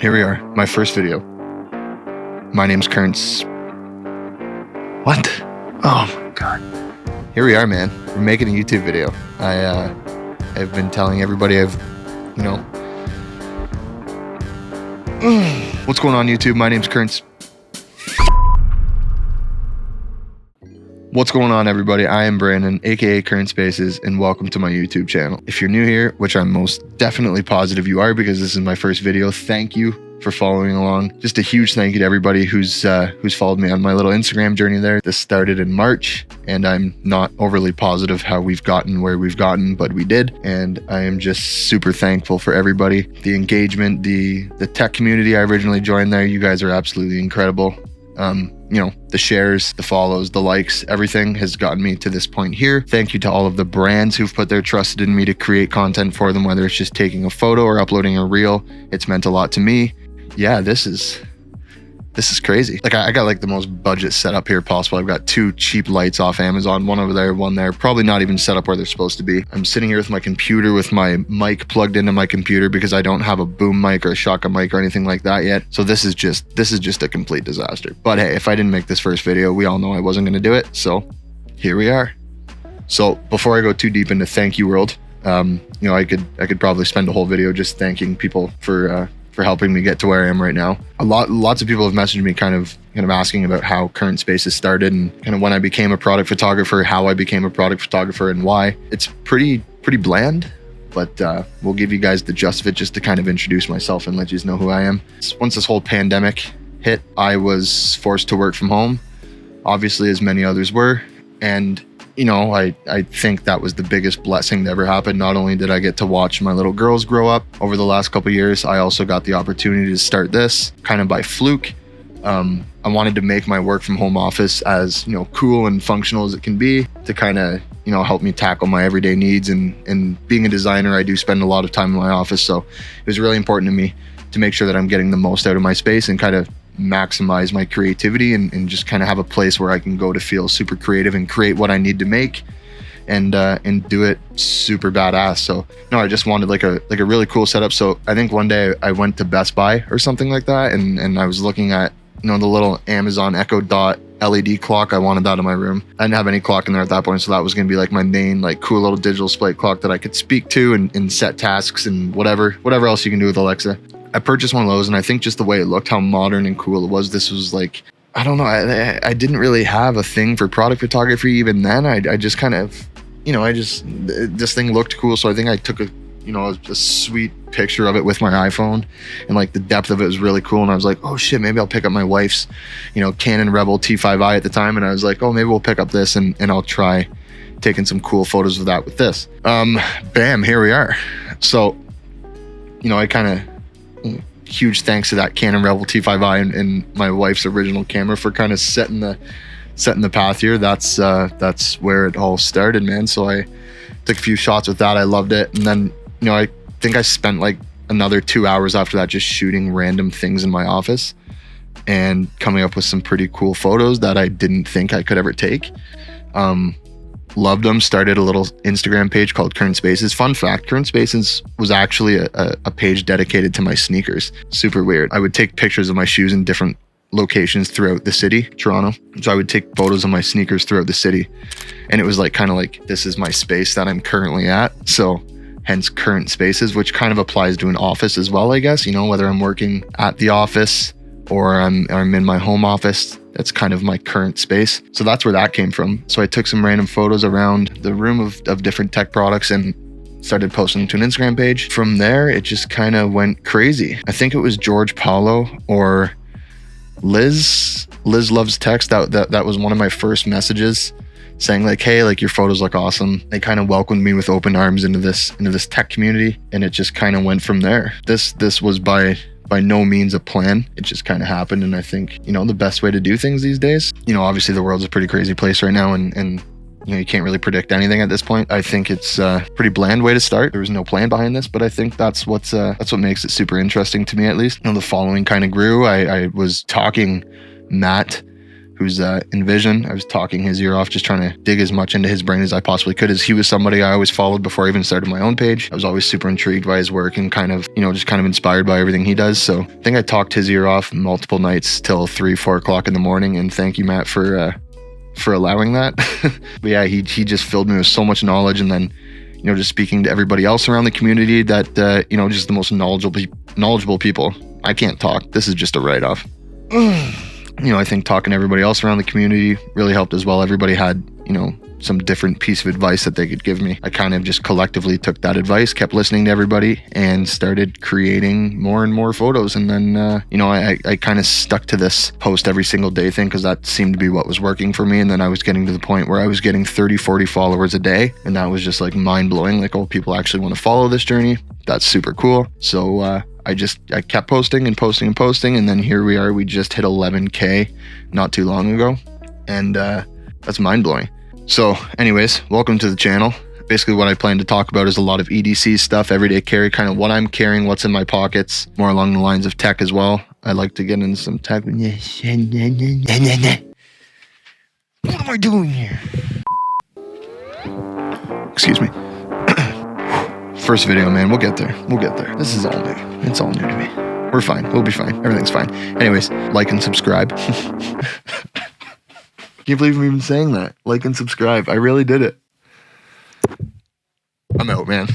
Here we are, my first video. My name's Currents. What? Oh my God. Here we are, man. We're making a YouTube video. I've been telling everybody what's going on YouTube? My name's Currents. What's going on, everybody? I am Brandon, aka Current Spaces, and welcome to my YouTube channel. If you're new here, which I'm most definitely positive you are because this is my first video, thank you for following along. Just a huge thank you to everybody who's followed me on my little Instagram journey there. This started in March, and I'm not overly positive how we've gotten where we've gotten, but we did. And I am just super thankful for everybody. The engagement, the tech community I originally joined there, you guys are absolutely incredible. The shares, the follows, the likes, everything has gotten me to this point here. Thank you to all of the brands who've put their trust in me to create content for them, whether it's just taking a photo or uploading a reel. It's meant a lot to me. Yeah, this is crazy. Like I got like the most budget setup here possible. I've got 2 cheap lights off Amazon, one over there, one there, probably not even set up where they're supposed to be. I'm sitting here with my computer with my mic plugged into my computer because I don't have a boom mic or a shotgun mic or anything like that yet. So this is just a complete disaster. But hey, if I didn't make this first video, we all know I wasn't gonna do it. So here we are. So before I go too deep into thank you world, I could probably spend a whole video just thanking people for helping me get to where I am right now. Lots of people have messaged me kind of asking about how Current Spaces started and kind of when I became a product photographer, how I became a product photographer and why. It's pretty bland, but we'll give you guys the gist of it just to kind of introduce myself and let you know who I am. Once this whole pandemic hit, I was forced to work from home, obviously as many others were. And I think that was the biggest blessing that ever happened. Not only did I get to watch my little girls grow up over the last couple of years, I also got the opportunity to start this kind of by fluke. I wanted to make my work from home office as, cool and functional as it can be to kind of, help me tackle my everyday needs. And being a designer, I do spend a lot of time in my office. So it was really important to me to make sure that I'm getting the most out of my space and kind of maximize my creativity and just kind of have a place where I can go to feel super creative and create what I need to make and do it super badass. So I just wanted like a really cool setup. So I think one day I went to Best Buy or something like that and I was looking at the little Amazon Echo Dot LED clock. I wanted that in my room. I didn't have any clock in there at that point, so that was going to be like my main like cool little digital display clock that I could speak to and set tasks and whatever else you can do with Alexa. I purchased one of those, and I think just the way it looked, how modern and cool it was, this was like, I don't know, I didn't really have a thing for product photography even then. I just kind of, this thing looked cool, so I think I took a sweet picture of it with my iPhone, and like the depth of it was really cool, and I was like, oh shit, maybe I'll pick up my wife's, Canon Rebel T5i at the time, and I was like, oh, maybe we'll pick up this, and I'll try taking some cool photos of that with this. Bam, here we are. So, I kind of, huge thanks to that Canon Rebel T5i and my wife's original camera for kind of setting the path here. That's where it all started, man. So I took a few shots with that. I loved it. And then, I think I spent like another 2 hours after that just shooting random things in my office and coming up with some pretty cool photos that I didn't think I could ever take. Loved them. Started a little Instagram page called Current Spaces. Fun fact, Current Spaces was actually a page dedicated to my sneakers. Super weird. I would take pictures of my shoes in different locations throughout the city, Toronto. So I would take photos of my sneakers throughout the city. And it was like kind of like, this is my space that I'm currently at. So hence Current Spaces, which kind of applies to an office as well, I guess. Whether I'm working at the office or I'm in my home office, that's kind of my current space. So that's where that came from. So I took some random photos around the room of different tech products and started posting to an Instagram page. From there, it just kind of went crazy. I think it was George Paulo or Liz Loves Text. That was one of my first messages saying like, hey, like your photos look awesome. They kind of welcomed me with open arms into this tech community. And it just kind of went from there. This was by no means a plan. It just kind of happened. And I think, the best way to do things these days, obviously the world's a pretty crazy place right now and you can't really predict anything at this point. I think it's a pretty bland way to start. There was no plan behind this, but I think that's what makes it super interesting to me, at least. The following kind of grew. I was talking Matt who's in Vision. I was talking his ear off, just trying to dig as much into his brain as I possibly could, as he was somebody I always followed before I even started my own page. I was always super intrigued by his work and kind of, just kind of inspired by everything he does. So I think I talked his ear off multiple nights till 3-4 o'clock in the morning. And thank you, Matt, for allowing that. But yeah, he just filled me with so much knowledge. And then, just speaking to everybody else around the community that, just the most knowledgeable people. I can't talk. This is just a write-off. I think talking to everybody else around the community really helped as well. Everybody had, some different piece of advice that they could give me. I kind of just collectively took that advice, kept listening to everybody, and started creating more and more photos. And then, I kind of stuck to this post every single day thing, because that seemed to be what was working for me. And then I was getting to the point where I was getting 30, 40 followers a day. And that was just like mind blowing. Like, oh, people actually want to follow this journey. That's super cool. So, I kept posting and posting and posting. And then here we are. We just hit 11K not too long ago. And that's mind blowing. So anyways, welcome to the channel. Basically what I plan to talk about is a lot of EDC stuff, everyday carry, kind of what I'm carrying, what's in my pockets, more along the lines of tech as well. I like to get into some tech. What am I doing here? Excuse me. First video, man. We'll get there. This is all new. It's all new to me. We're fine. We'll be fine. Everything's fine. Anyways, like and subscribe. Can't believe I'm even saying that. Like and subscribe. I really did it. I'm out, man.